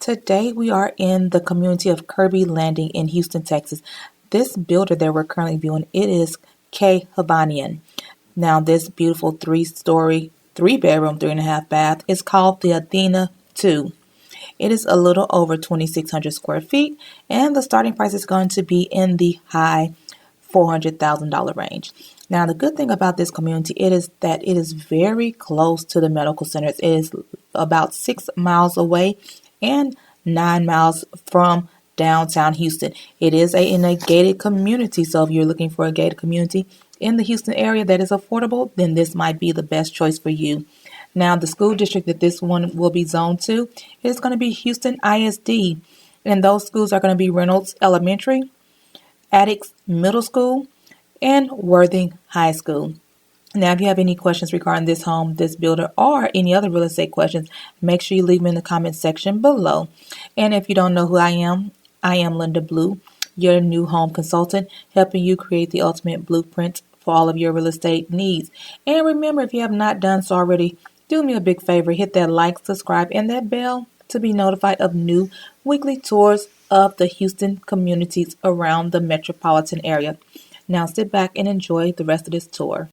Today we are in the community of Kirby Landing in Houston, Texas. This builder that we're currently viewing, it is K. Habanian. Now this beautiful 3-story, 3-bedroom, 3.5 bath is called the Athena 2. It is a little over 2,600 square feet, and the starting price is going to be in the high $400,000 range. Now, the good thing about this community is that it is very close to the medical centers. It is about 6 miles away and 9 miles from downtown Houston. It is in a gated community, so if you're looking for a gated community in the Houston area that is affordable, then this might be the best choice for you. Now, the school district that this one will be zoned to is going to be Houston ISD, and those schools are going to be Reynolds Elementary, Attucks Middle School, and Worthing High School. Now, if you have any questions regarding this home, this builder, or any other real estate questions, make sure you leave them in the comment section below. And if you don't know who I am Linda Blue, your new home consultant, helping you create the ultimate blueprint for all of your real estate needs. And remember, if you have not done so already, do me a big favor, hit that like, subscribe, and that bell to be notified of new weekly tours of the Houston communities around the metropolitan area. Now sit back and enjoy the rest of this tour.